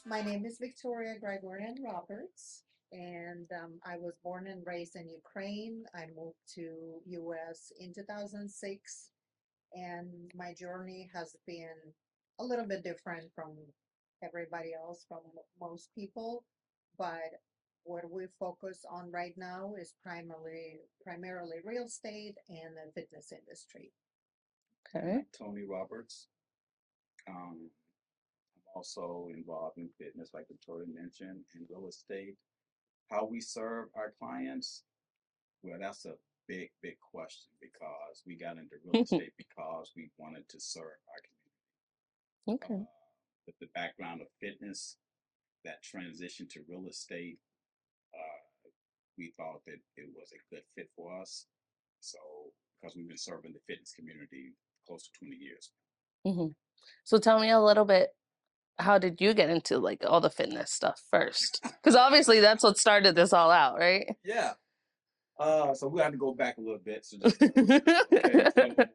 My name is Victoria Gregorian Roberts, and I was born and raised in Ukraine. I moved to US in 2006, and my journey has been a little bit different from everybody else, from most people. But what we focus on right now is primarily real estate and the fitness industry. And Okay. I'm Tony Roberts. I'm also involved in fitness, like Victoria mentioned, in real estate. How we serve our clients, well, that's a big question because we got into real estate because we wanted to serve our community. Okay. With the background of fitness, that transition to real estate, uh, we thought that it was a good fit for us. So, because we've been serving the fitness community close to 20 years. hmm So tell me a little bit, how did you get into like all the fitness stuff first? Because obviously that's what started this all out, right? Yeah. So we had to go back a little bit. So just okay. So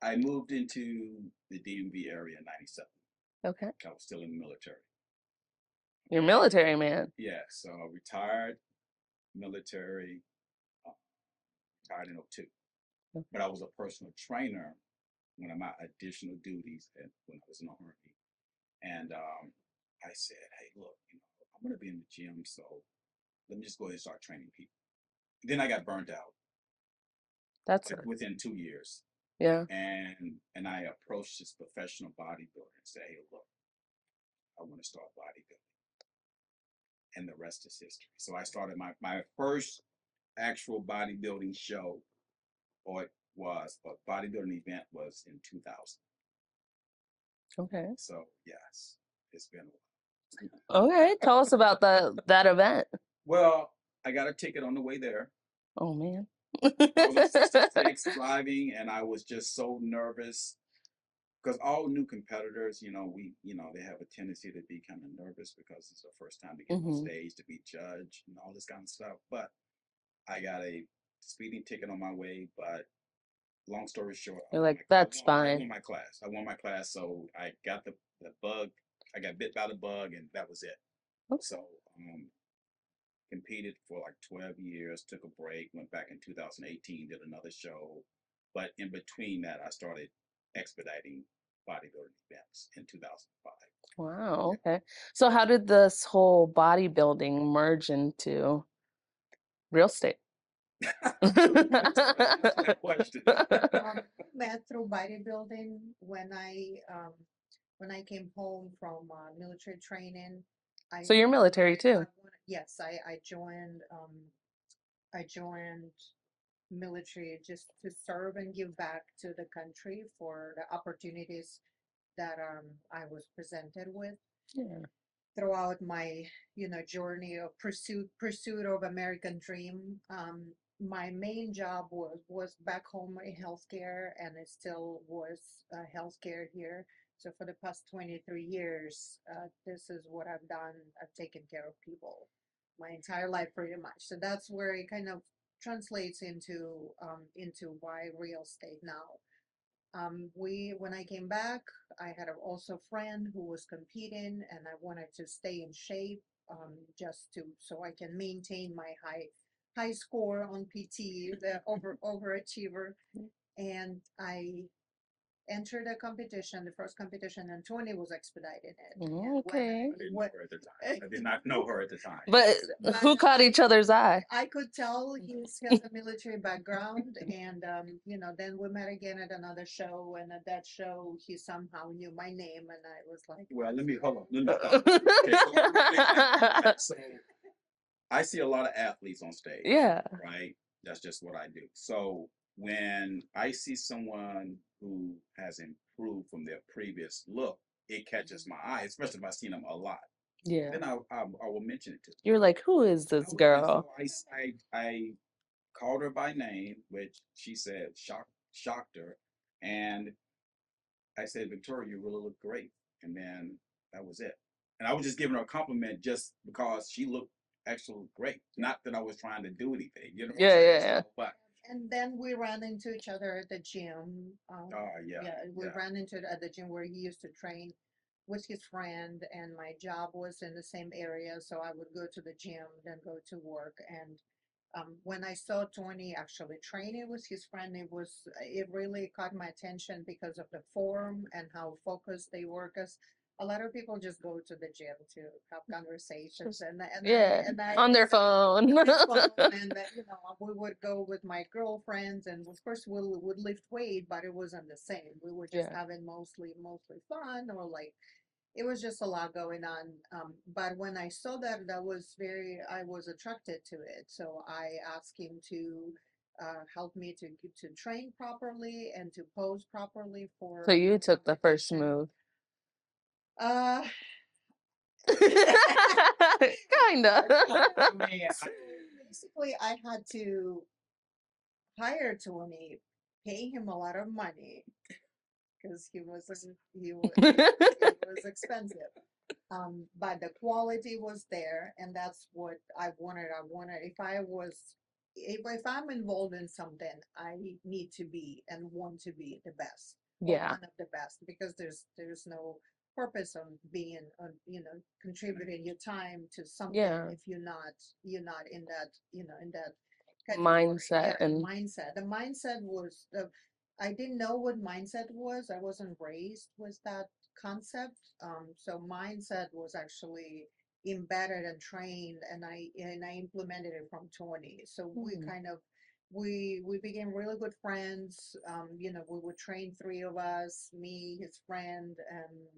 I moved into the DMV area in '97. Okay. I was still in the military. You're military man. Yeah. So I retired military, uh, retired in '02. But I was a personal trainer one of my additional duties when I was in the Army. And I said, hey, look, I'm going to be in the gym, so let me just go ahead and start training people. Then I got burnt out That's within 2 years. yeah. And I approached this professional bodybuilder and said, hey, look, I want to start bodybuilding. And the rest is history. So I started my first actual bodybuilding show, or it was a bodybuilding event, was in 2000. Okay. So yes, it's been a while. Okay. Tell us about that event. Well, I got a ticket on the way there. Oh man. I was 66 driving, and I was just so nervous because all new competitors, they have a tendency to be kind of nervous because it's the first time to get on hmm stage, to be judged, and all this kind of stuff. But I got a speeding ticket on my way. But long story short, You're like, that's I fine. won my class. I won my class, so I got the bug. I got bit by the bug, and that was it. Okay. So competed for like 12 years, took a break, went back in 2018, did another show. But in between that, I started expediting bodybuilding events in 2005. Wow. Okay. So how did this whole bodybuilding merge into real estate? That question. Met through bodybuilding when I came home from military training. I So you're military too. yes, I joined military just to serve and give back to the country for the opportunities that I was presented with Yeah. throughout my journey of pursuit of American dream. My main job was back home in healthcare, and it still was healthcare here. So for the past 23 years, this is what I've done. I've taken care of people my entire life, pretty much. So that's where it kind of translates into why real estate now. When I came back, I had also a friend who was competing, and I wanted to stay in shape, just to so I can maintain my high score on PT, the overachiever. And I entered a competition, the first competition, and Tony was expedited it. And Okay. I didn't know her at the time. I did not know her at the time. But who caught each other's eye? I could tell he has a military background, and then we met again at another show, and at that show, he somehow knew my name, and I was like, Well, let me hold on. Let me stop. Okay, so I see a lot of athletes on stage. Yeah. Right? That's just what I do. So when I see someone who has improved from their previous look, it catches my eye, especially if I've seen them a lot. Yeah. Then I will mention it to them. You're like, who is this girl? So I called her by name, which she said shocked her, and I said, Victoria, you really look great. And then that was it. And I was just giving her a compliment just because she looked actually great. Not that I was trying to do anything, you know what I'm Yeah, saying? yeah, yeah. So, but and then we ran into each other at the gym. yeah, Yeah, we yeah. ran into it at the gym where he used to train. was his friend, and my job was in the same area, so I would go to the gym, then go to work. And when I saw Tony actually training with his friend, it really caught my attention because of the form and how focused they were. Because a lot of people just go to the gym to have conversations, Yeah, and I on their phone. their phone, and that, we would go with my girlfriends, and of course we would lift weight, but it wasn't the same. We were just Yeah. having mostly fun, or like it was just a lot going on. But when I saw that, I was attracted to it. So I asked him to help me to train properly and to pose properly So for you took the first competition. move. Uh, Kinda. I mean, so basically, I had to hire Tony, pay him a lot of money because he was expensive. But the quality was there, and that's what I wanted. I wanted if I'm involved in something, I need to be and want to be the best or Yeah. one of the best, because there's no purpose on being on contributing your time to something Yeah. if you're not in that in that category. Mindset Yeah, and the mindset was I didn't know what mindset was. I wasn't raised with that concept. So mindset was actually embedded and trained, and I implemented it from Tony. So we Hmm. kind of we became really good friends. We would train three of us, me, his friend,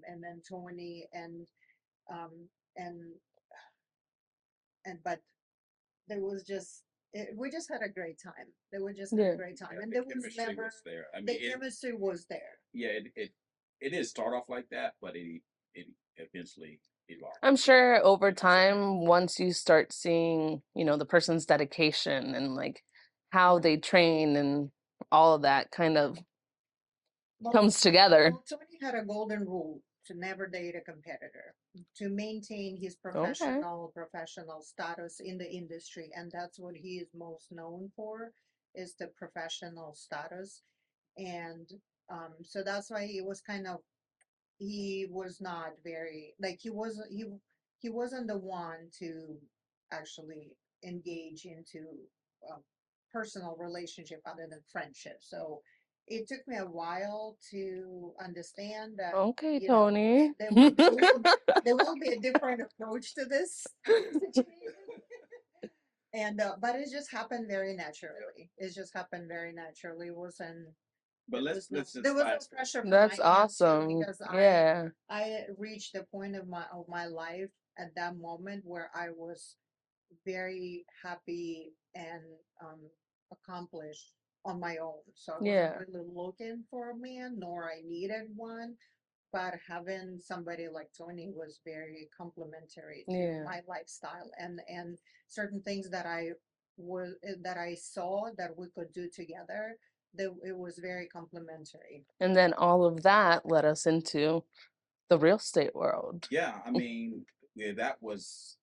and then Tony, um, and but there was we just had a great time. They were just had a Yeah. great time, yeah, and the there was chemistry never was there. I mean, the chemistry was there. yeah, it didn't start off like that, but it eventually evolved. I'm sure over You know, so time, once you start seeing, the person's dedication and like how they train and all of that kind of Well, comes together. well, Tony had a golden rule to never date a competitor, to maintain his Okay. professional status in the industry, and that's what he is most known for, is the professional status. And so that's why he was not very, like, he wasn't the one to actually engage into a personal relationship other than friendship. So it took me a while to understand that Okay, Tony. there will be a different approach to this situation. And but it just happened very naturally. It just happened very naturally. It wasn't but let's there just was no fast forward. pressure from my That's end too, awesome. because Yeah. I reached the point of my life at that moment where I was very happy and accomplished on my own. So I wasn't Yeah. really looking for a man, nor I needed one. But having somebody like Tony was very complimentary to Yeah. my lifestyle, and certain things that I saw that we could do together. It was very complimentary. And then all of that led us into the real estate world. Yeah, I mean, yeah, that was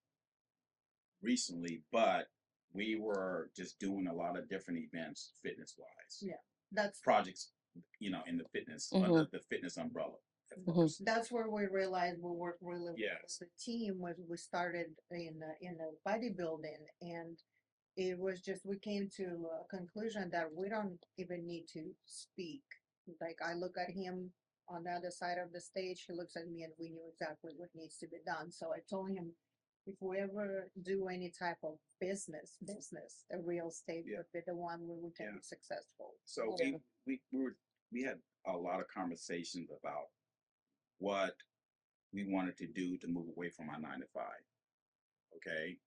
recently, but we were just doing a lot of different events, fitness wise, Yeah, that's projects, in the fitness under Hmm. the fitness umbrella at Hmm. first. that's where we realized we work really well Yes, as a team. When we started in a bodybuilding, and it was just we came to a conclusion that we don't even need to speak. Like, I look at him on the other side of the stage, he looks at me, and we knew exactly what needs to be done. So I told him, if we ever do any type of business, a real estate yeah, would be the one where we can yeah. be successful. So Yeah. we had a lot of conversations about what we wanted to do to move away from our 9 to 5. Okay,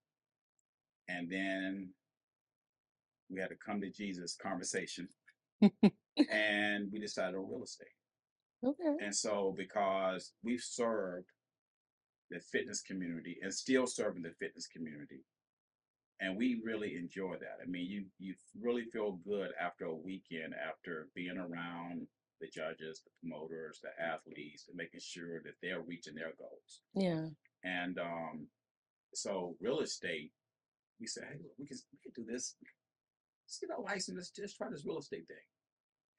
and then we had a come to Jesus conversation, and we decided on real estate. Okay. And so, because we've served the fitness community and still serving the fitness community, and we really enjoy that. I mean, you really feel good after a weekend, after being around the judges, the promoters, the athletes, and making sure that they're reaching their goals. Yeah. And so real estate, we said, hey, look, we can do this. Let's get our license. Let's just try this real estate thing.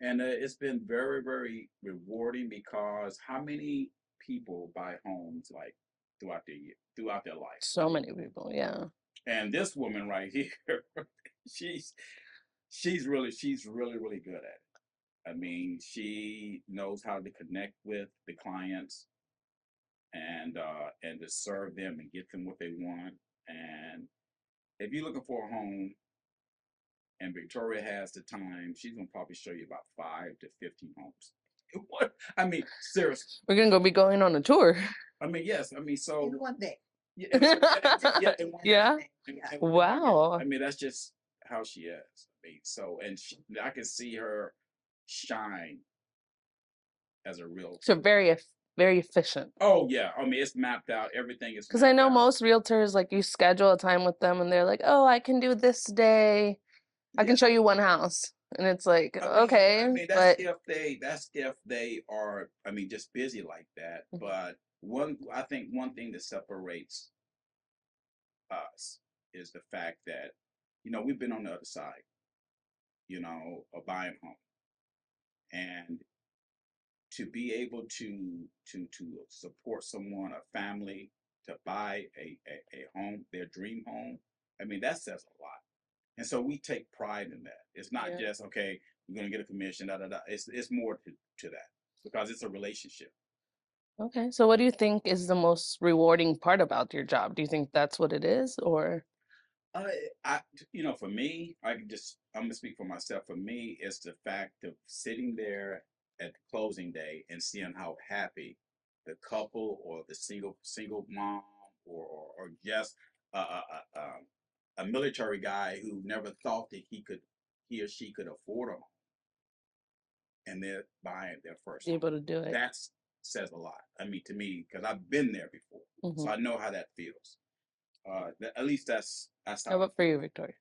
And it's been very, very rewarding, because how many people buy homes like throughout their life. So many people, yeah. And this woman right here, she's she's really good at it. I mean, she knows how to connect with the clients and to serve them and get them what they want. And if you're looking for a home and Victoria has the time, she's gonna probably show you about 5 to 15 homes. What? I mean, seriously. We're gonna be going on a tour. I mean, yes. I mean, so In one day. yeah, in one Yeah. day. Yeah. In one day. Wow. I mean, that's just how she is. I mean, so and I can see her shine as a real. So very efficient. Oh yeah, I mean it's mapped out. Everything is Because I mapped know out. most realtors, like you schedule a time with them and they're like, oh, I can do this day. I can Yeah. show you one house. And it's like, I mean, okay, I mean but that's if they are. I mean, just busy like that. Mhm. But I think one thing that separates us is the fact that we've been on the other side, of buying home, and to be able to support someone, a family, to buy a home, their dream home. I mean, that says a lot. And so we take pride in that. It's not Yeah. just okay, we're gonna get a commission, da da da. It's more to that because it's a relationship. okay. So what do you think is the most rewarding part about your job? Do you think that's what it is, or Uh, I for me, I'm gonna speak for myself. For me, it's the fact of sitting there at the closing day and seeing how happy the couple or the single mom or just a military guy who never thought that he or she could afford a home, and they're buying their first home. able to do it? That says a lot. I mean, to me, because I've been there before, so Mhm. I know how that feels. At least that's How how. about for you, Victoria?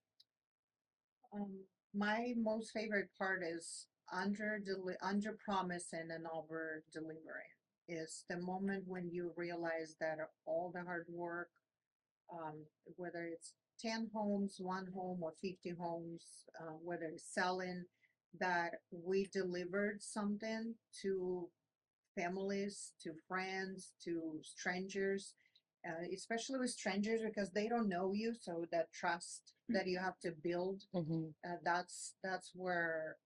My most favorite part is under promising and over delivering. Is the moment when you realize that all the hard work, whether it's 10 homes, one home, or 50 homes, whether it's selling, that we delivered something to families, to friends, to strangers, especially with strangers because they don't know you. So that trust that you have to build, Mhm. that's where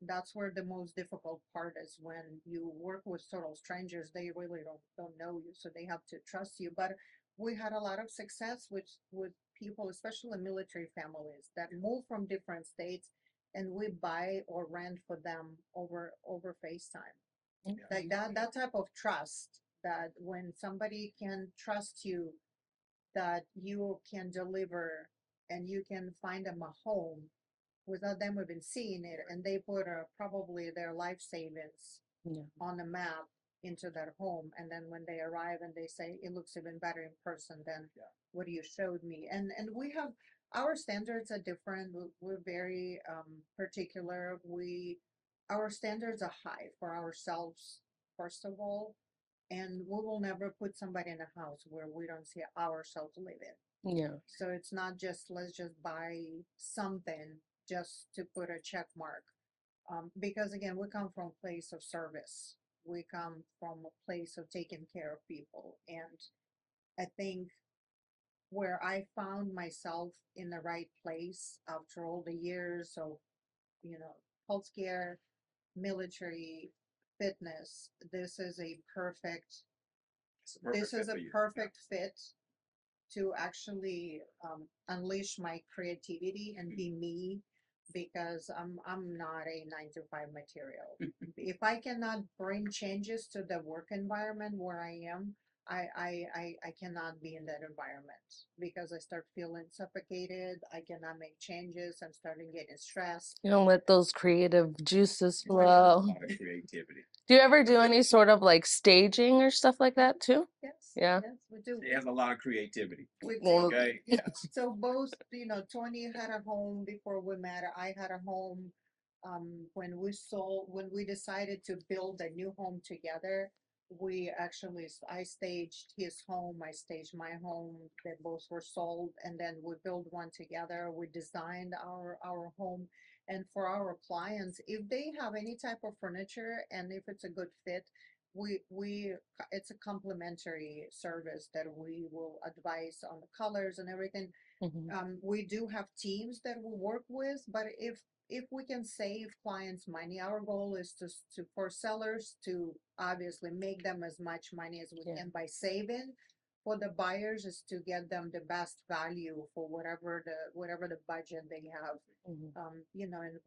the most difficult part is when you work with total strangers. They really don't know you, so they have to trust you. But we had a lot of success with people, especially military families that move from different states, and we buy or rent for them over FaceTime. Like that type of trust, that when somebody can trust you, that you can deliver and you can find them a home without them even seeing it, and they put probably their life savings Yeah. on the map into that home, and then when they arrive and they say it looks even better in person than what you showed me. And we have our standards are different. We're very particular. Our standards are high for ourselves, first of all, and we will never put somebody in a house where we don't see ourselves living. Yeah. So it's not just let's just buy something just to put a check mark. Because again, we come from a place of service. We come from a place of taking care of people. And I think where I found myself in the right place after all the years of, healthcare, military, fitness, this is a perfect fit to actually unleash my creativity and be me, because I'm not a 9 to 5 material. If I cannot bring changes to the work environment where I am, I cannot be in that environment because I start feeling suffocated. I cannot make changes. I'm starting getting stressed. You don't let those creative juices A flow. lot of creativity. Do you ever do any sort of like staging or stuff like that too? Yes. Yeah. Yes, we do. She has a lot of creativity. We Well, take Okay. Yes. So both, Tony had a home before we met. I had a home when we decided to build a new home together. I staged his home, I staged my home. They both were sold, and then we built one together. We designed our home, and for our clients, if they have any type of furniture and if it's a good fit, it's a complimentary service that we will advise on the colors and everything. We do have teams that we work with, but if we can save clients money, our goal is to for sellers to obviously make them as much money as we Yeah. can by saving. For the buyers is to get them the best value for whatever the budget they have. You know, and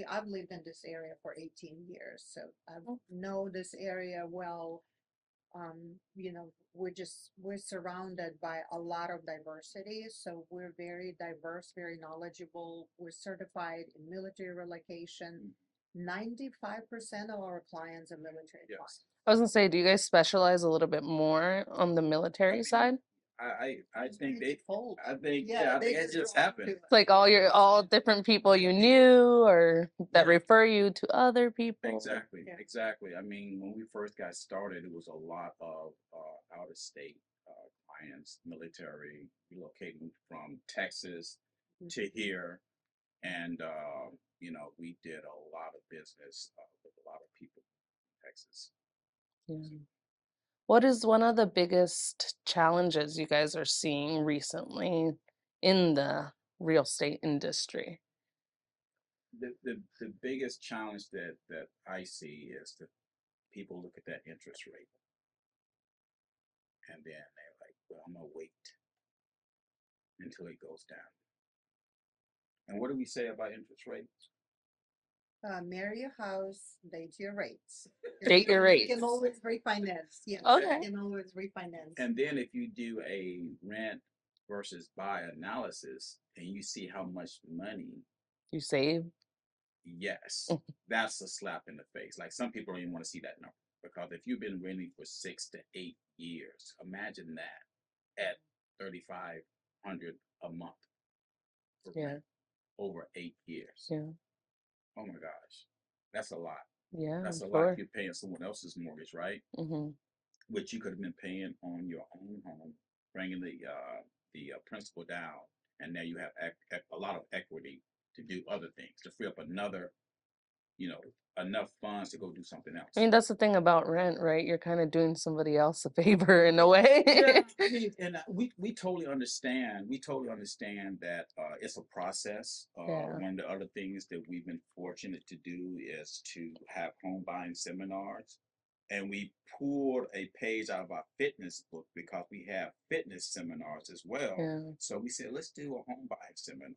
I've lived in this area for 18 years, so I know this area well. You know, we're surrounded by a lot of diversity, so we're very diverse, very knowledgeable. We're certified in military relocation. 95% of our clients are military Yes. clients. I was gonna say, do you guys specialize a little bit more on the military side? I think It's cold. I think Yeah, I think it just happened. It's like all different people you knew or that Yeah. refer you to other people. Exactly, Yeah. exactly. I mean, when we first got started, it was a lot of out of state clients, military, relocating from Texas to here, and you know, we did a lot of business with a lot of people in Texas. Yeah. What is one of the biggest challenges you guys are seeing recently in the real estate industry? The biggest challenge that I see is that people look at that interest rate and then they're like, well, I'm gonna wait until it goes down. And what do we say about interest rates? Marry your house, date your rates. Date your You can rates. always refinance. Yes, Okay. you can always refinance. And then if you do a rent versus buy analysis and you see how much money, You save? yes, that's a slap in the face. Like some people don't even want to see that number because if you've been renting for 6 to 8 years, imagine that at 3,500 a month for Yeah. rent over 8 years. Yeah. Oh my gosh, that's a lot. Yeah. That's a I'm lot sure. if you're paying someone else's mortgage, right? Which you could have been paying on your own home, bringing the principal down, and now you have a lot of equity to do other things to free up another, you know, enough funds to go do something else. I mean, that's the thing about rent, right? You're kind of doing somebody else a favor in a way. Yeah, I mean, and we totally understand. We totally understand that it's a process. Yeah. One of the other things that we've been fortunate to do is to have home buying seminars, and we pulled a page out of our fitness book because we have fitness seminars as well. Yeah. So we said, let's do a home buying seminar.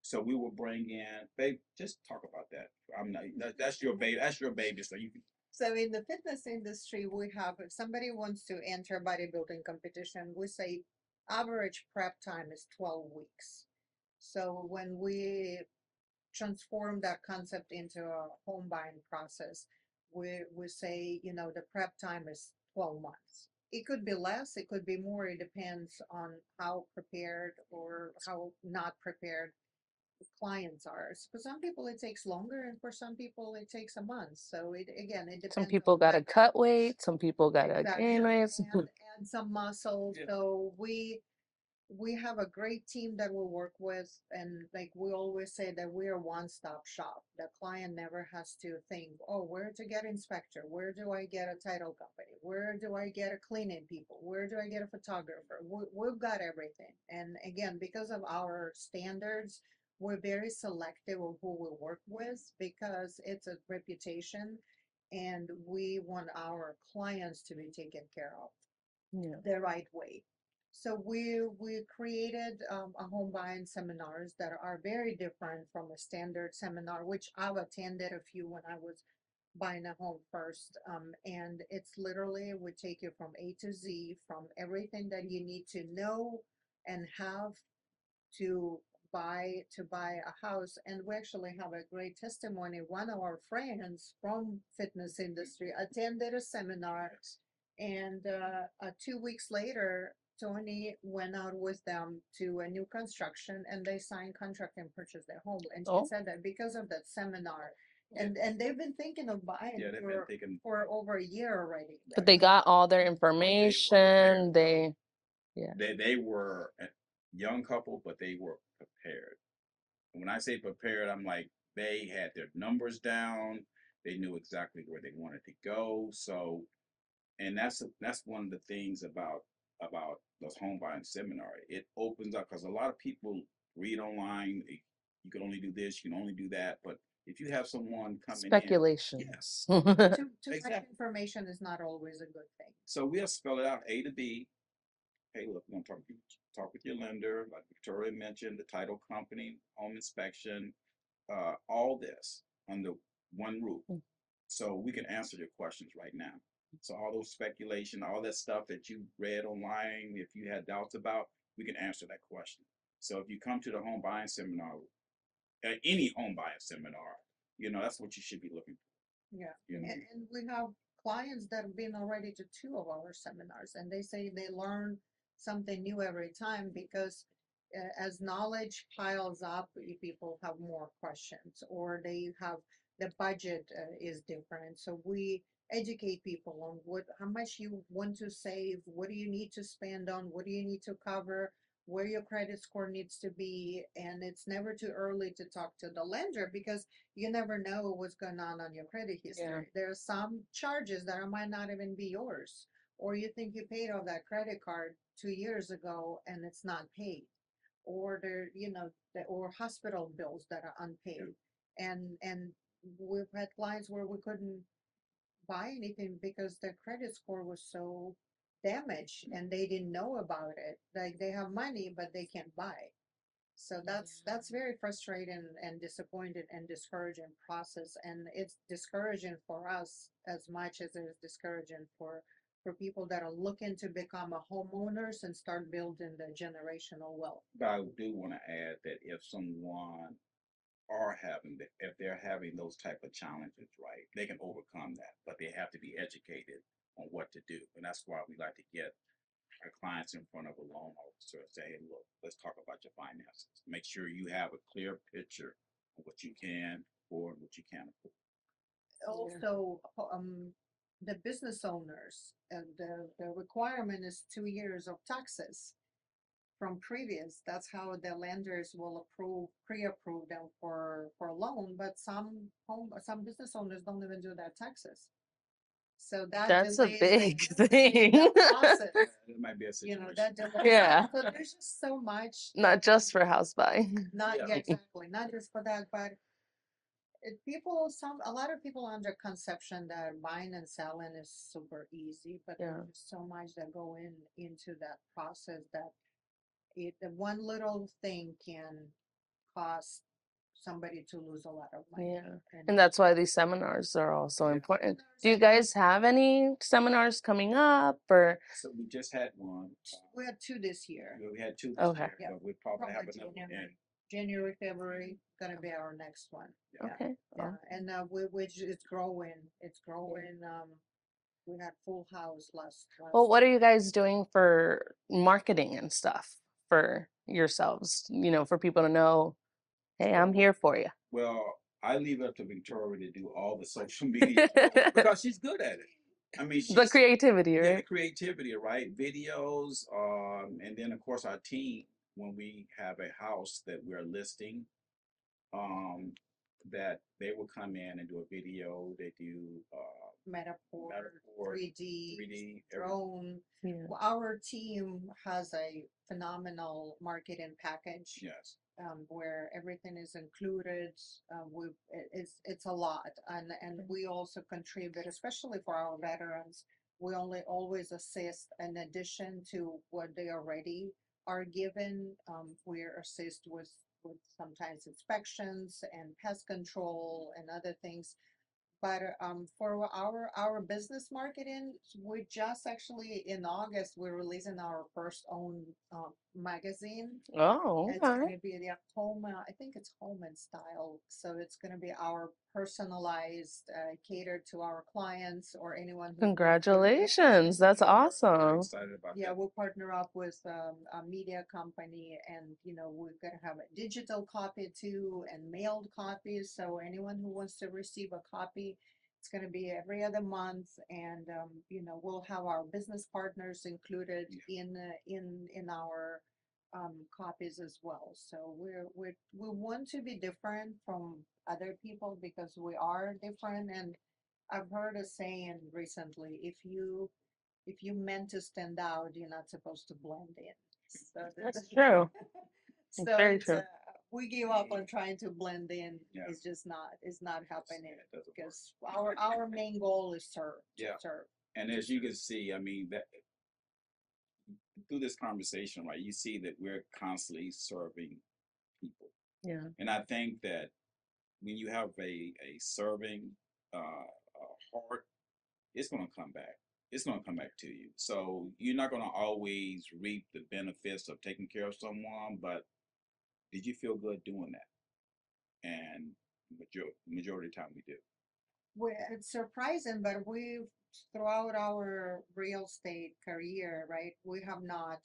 So we will bring in, babe. Just talk about that. I'm not. That's your baby. That's your baby. So you can. So in the fitness industry, we have, if somebody wants to enter a bodybuilding competition, we say average prep time is 12 weeks. So when we transform that concept into a home buying process, we say, you know, the prep time is 12 months. It could be less, it could be more. It depends on how prepared or how not prepared clients are. For some people, it takes longer, and for some people, it takes a month. So it depends. Some people got to cut weight, some people got to gain weight. Add some muscle. Yeah. So we have a great team that we work with, and like we always say that we're a one-stop shop. The client never has to think, oh, where to get inspector, where do I get a title company, where do I get a cleaning people, where do I get a photographer. We've got everything. And again, because of our standards, we're very selective of who we work with because it's a reputation, and we want our clients to be taken care of the right way. So we created a home buying seminars that are very different from a standard seminar, which I've attended a few when I was buying a home first. And it's literally we take you from A to Z, from everything that you need to know and have to buy a house. And we actually have a great testimony. One of our friends from fitness industry attended a seminar, and 2 weeks later Tony went out with them to a new construction, and they signed contract and purchased their home. And she said that because of that seminar, and they've been thinking of buying for over a year already. But they got all their information. They were a young couple, but they were prepared. And when I say prepared, I'm like they had their numbers down. They knew exactly where they wanted to go. So, and that's one of the things about those home buying seminar. It opens up because a lot of people read online. You can only do this, you can only do that. But if you have someone coming in, yeah, Speculations. Too much exactly. information is not always a good thing. So we'll spell it out A to B. Hey, look, we're gonna talk with your lender, like Victoria mentioned, the title company, home inspection, all this under one roof. Mm. So we can answer your questions right now. So all those speculation, all that stuff that you read online, if you had doubts about, we can answer that question. So if you come to the home buying seminar, any home buying seminar, that's what you should be looking for. Yeah, You know, and we have clients that have been already to two of our seminars, and they say they learn something new every time because as knowledge piles up, people have more questions, or they have the budget is different. So we educate people on how much you want to save, what do you need to spend on, what do you need to cover, where your credit score needs to be, and it's never too early to talk to the lender because you never know what's going on your credit history. Yeah. There are some charges that might not even be yours, or you think you paid off that credit card 2 years ago and it's not paid, or or hospital bills that are unpaid, and we've had clients where we couldn't buy anything because their credit score was so damaged and they didn't know about it. Like they have money but they can't buy. So that's very frustrating and disappointing and discouraging process. And it's discouraging for us as much as it is discouraging for people that are looking to become a homeowners and start building the generational wealth. but I do want to add that if someone if they're having those type of challenges, right, they can overcome that, but they have to be educated on what to do. And that's why we like to get our clients in front of a loan officer and say, hey, look, let's talk about your finances. Make sure you have a clear picture of what you can afford, what you can't afford. Also, the business owners, the requirement is 2 years of taxes from previous. That's how the lenders will pre-approve them for a loan. But some business owners don't even do that taxes. So that That's a delays big the thing. process. It might be a situation. That delays. Yeah. So there's just so much. Not just for house buying. Not Yeah. yeah, exactly. Not just for that, but a lot of people under conception that buying and selling is super easy, but Yeah. there's so much that go into that process that the one little thing can cause somebody to lose a lot of money. Yeah. And that's why these seminars are also Yeah. important. Do you guys have any seminars coming up or? So we just had one. We had two this year. We had two this Okay. year, Yeah. but we'll probably have Probably another one. January, February, gonna be our next one. Yeah. Okay. Yeah, and it's growing. It's growing. We had full house last. Well, what are you guys doing for marketing and stuff for yourselves? For people to know, hey, I'm here for you. Well, I leave it up to Victoria to do all the social media because she's good at it. I mean, The she's creativity, yeah, the right? creativity, right? Videos, and then of course our team when we have a house that we're listing, um, that they will come in and do a video. They do Metaphor, Metaphor, 3D, 3D, drone. Yeah. Well, our team has a phenomenal marketing package. yes. Where everything is included. It's a lot, and we also contribute, especially for our veterans. We only always assist in addition to what they already are given. We assist with sometimes inspections and pest control and other things. But for our business marketing, we just actually in August we're releasing our first own magazine. Oh, It's going okay. to be the home, I think it's home and style. So it's going to be our personalized, catered to our clients or anyone who. Congratulations. That's Very awesome. excited about Yeah, that. we'll partner up with a media company, and we're gonna have a digital copy too and mailed copies. So anyone who wants to receive a copy, it's gonna be every other month, and we'll have our business partners included in our copies as well. So we want to be different from other people because we are different. And I've heard a saying recently, if you meant to stand out, you're not supposed to blend in. So That's true. It's so very it's true. we give up on trying to blend in. Yeah. It's not happening It doesn't work. because our main goal is serve. Yeah. Serve. And as you can see, I mean, that through this conversation, right, you see that we're constantly serving people. Yeah. And I think that when you have a serving heart, it's going to come back. It's going to come back to you. So you're not going to always reap the benefits of taking care of someone, but did you feel good doing that? And majority of the time we do. It's surprising, but we throughout our real estate career, right? We have not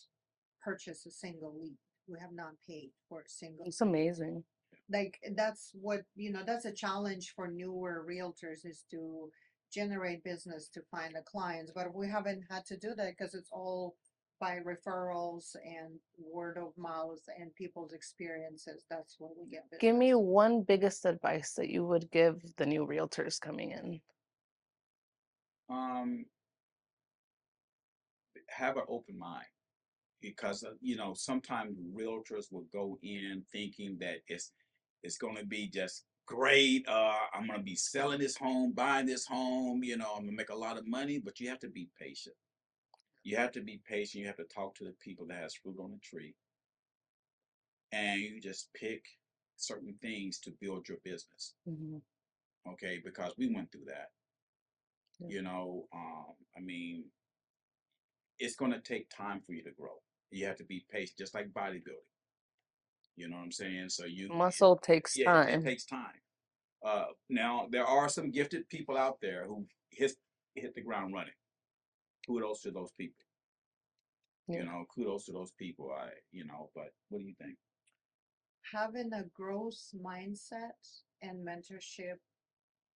purchased a single lead. We have not paid for a single. It's amazing. Like that's what that's a challenge for newer realtors is to generate business to find the clients, but we haven't had to do that because it's all by referrals and word of mouth and people's experiences. That's where we get business. Give me one biggest advice that you would give the new realtors coming in. Have an open mind, because sometimes realtors will go in thinking that it's going to be just great. I'm going to be selling this home, buying this home. I'm going to make a lot of money, but you have to be patient. You have to be patient. You have to talk to the people that has fruit on the tree, and you just pick certain things to build your business. Mm-hmm. Okay, because we went through that. Yeah. I mean, it's going to take time for you to grow. You have to be patient, just like bodybuilding. You know what I'm saying? So Muscle takes it time. takes time. Now there are some gifted people out there who hit the ground running. Kudos to those people. Yeah. Kudos to those people. But what do you think? Having a growth mindset and mentorship,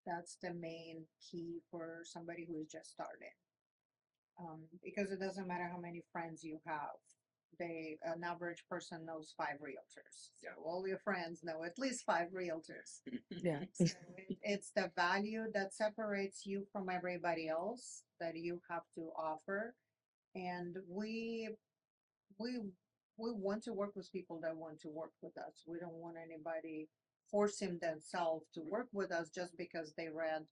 that's the main key for somebody who is just starting. Because it doesn't matter how many friends you have. An average person knows 5 realtors. So all your friends know at least 5 realtors. Yeah. So it's the value that separates you from everybody else that you have to offer. And we we want to work with people that want to work with us. We don't want anybody forcing themselves to work with us just because they read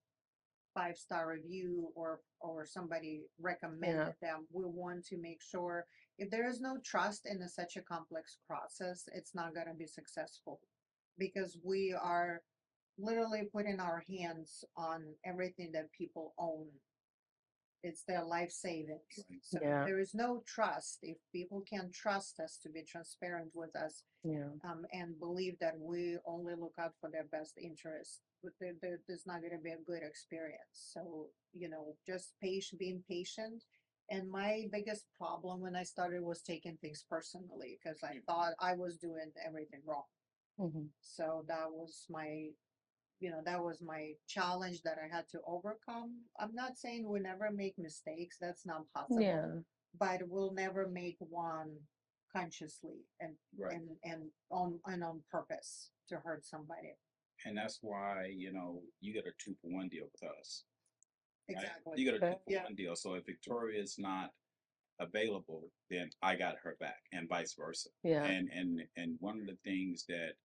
5-star review or somebody recommended them. We want to make sure if there is no trust in such a complex process, it's not going to be successful because we are literally putting our hands on everything that people own. It's their life savings. Right. So Yeah. there is no trust. If people can't trust us to be transparent with us, Yeah. and believe that we only look out for their best interest, but there's not going to be a good experience. So, just being patient. And my biggest problem when I started was taking things personally because I thought I was doing everything wrong. Mm-hmm. So that was my challenge that I had to overcome. I'm not saying we never make mistakes, that's not possible. Yeah. But we'll never make one consciously and Right. on purpose to hurt somebody. And that's why you get a 2-for-1 deal with us. Right? Exactly. You get a Okay. 2-for-1 deal. So if Victoria is not available, then I got her back, and vice versa. Yeah. And one of the things that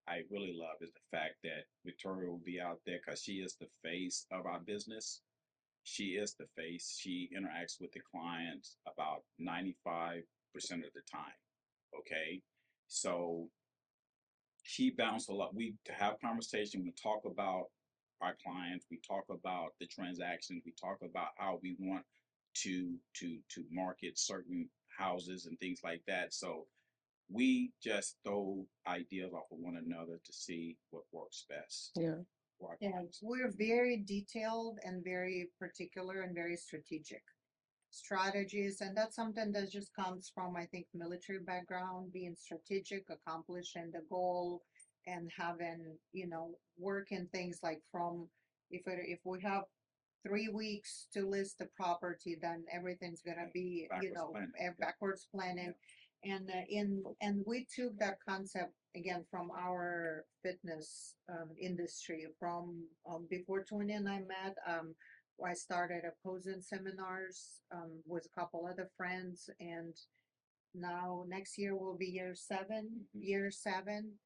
I really love is the fact that Victoria will be out there because she is the face of our business. She is the face. She interacts with the clients about 95% of the time. Okay, so she bounced a lot. We have conversation. We talk about our clients. We talk about the transactions. We talk about how we want to market certain houses and things like that. So we just throw ideas off of one another to see what works best. Yeah. for our Yeah, clients. we're very detailed and very particular and very strategic strategies, and that's something that just comes from, I think, military background, being strategic, accomplishing the goal, and having, working things like from if we have 3 weeks to list the property, then everything's gonna be, Backwards planning. backwards planning. And we took that concept again from our fitness industry. From before Tony and I met, I started opposing seminars with a couple other friends, and now next year will be year 7. Year 7,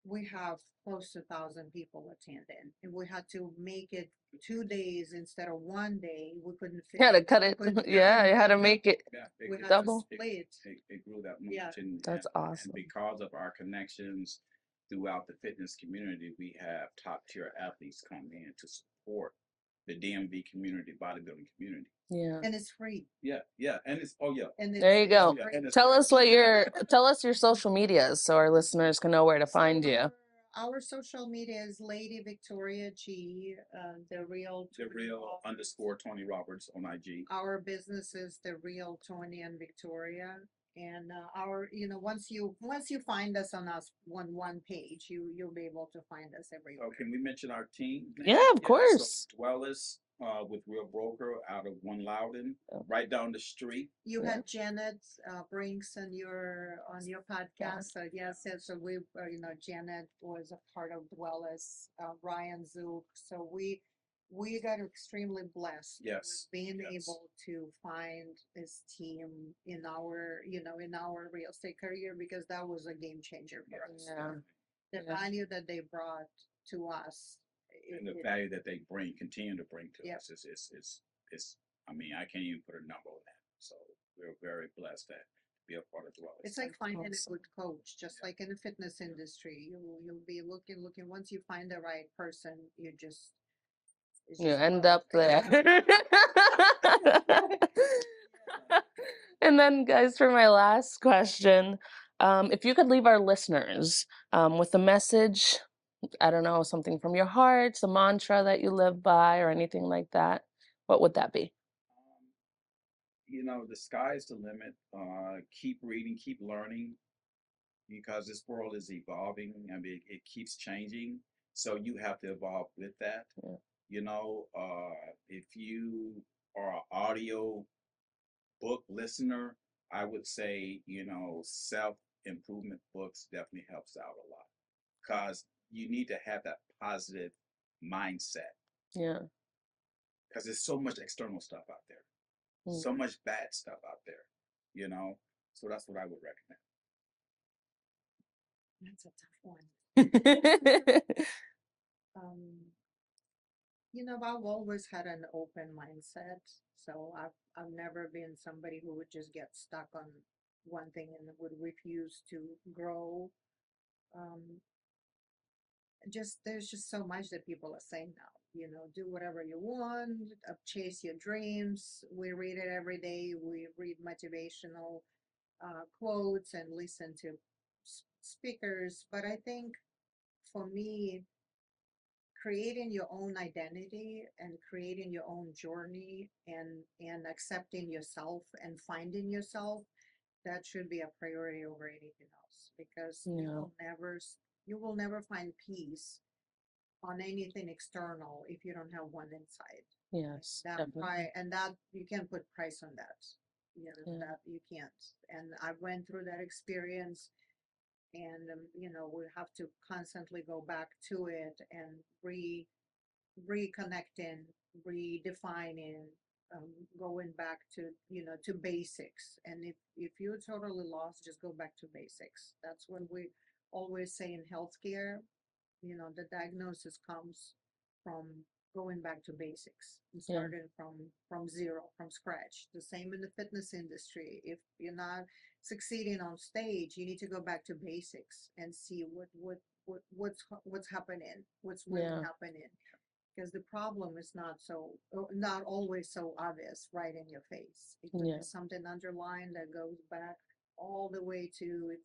we have close to 1,000 people attending, and we had to make it 2 days instead of 1 day. We couldn't fit. You had to cut we it. couldn't Yeah, you had to make it Yeah, We had double. to split. it grew that much, Yeah. That's and awesome. because of our connections throughout the fitness community, we have top tier athletes come in to support the DMV community, bodybuilding community. Yeah. And it's free. Yeah, and it's And There you go. yeah, and it's Tell us what tell us your social medias so our listeners can know where to find you. Our social media is Lady Victoria G, the real the real _ Tony Roberts on IG. Our business is the real Tony and Victoria, and our once you find us on one page, you'll be able to find us everywhere. Oh, can we mention our team? Yeah, of course. So Dwellers with Real Broker out of One Loudon, right down the street. You had Janet Brinks on your podcast. So yes, so we Janet was a part of Dwellers, Ryan Zook. So we got extremely blessed with being able to find this team in our real estate career, because that was a game changer for us. The value that they brought to us, and the value that they continue to bring to us is I mean, I can't even put a number on that. So we're very blessed to be a part of Dwellers. It's like finding a good coach, just like in the fitness industry. You'll be looking. Once you find the right person, you end up there. And then, guys, for my last question, if you could leave our listeners with a message, I don't know, something from your heart, a mantra that you live by, or anything like that, what would that be? The sky's the limit. Keep reading, keep learning, because this world is evolving. I mean, it keeps changing, so you have to evolve with that. If you are an audio book listener, I would say, self-improvement books definitely helps out a lot, because you need to have that positive mindset. Yeah. Because there's so much external stuff out there, so much bad stuff out there, so that's what I would recommend. That's a tough one. I've always had an open mindset, so I've never been somebody who would just get stuck on one thing and would refuse to grow. There's just so much that people are saying now. Do whatever you want, chase your dreams. We read it every day. We read motivational quotes and listen to speakers. But I think for me, creating your own identity and creating your own journey and accepting yourself and finding yourself, that should be a priority over anything else, because you will never find peace on anything external if you don't have one inside. Yes, and that you can't put price on that. That you can't. And I went through that experience, and we have to constantly go back to it and reconnecting, redefining, going back to to basics. And if you're totally lost, just go back to basics. That's what we always say in healthcare. The diagnosis comes from going back to basics and starting from zero, from scratch. The same in the fitness industry. If you're not succeeding on stage, you need to go back to basics and see what's happening, what's really happening. Because the problem is not always so obvious right in your face. It could be something underlying that goes back all the way to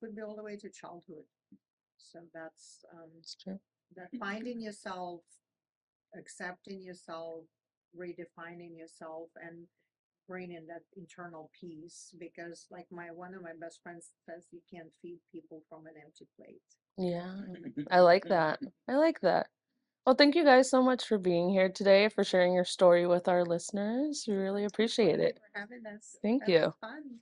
childhood. So that's true. That finding yourself, accepting yourself, redefining yourself, and bringing that internal peace. Because like one of my best friends says, you can't feed people from an empty plate. Yeah, I like that. Well, thank you guys so much for being here today, for sharing your story with our listeners. We really appreciate it. For having us. Thank That you. was fun.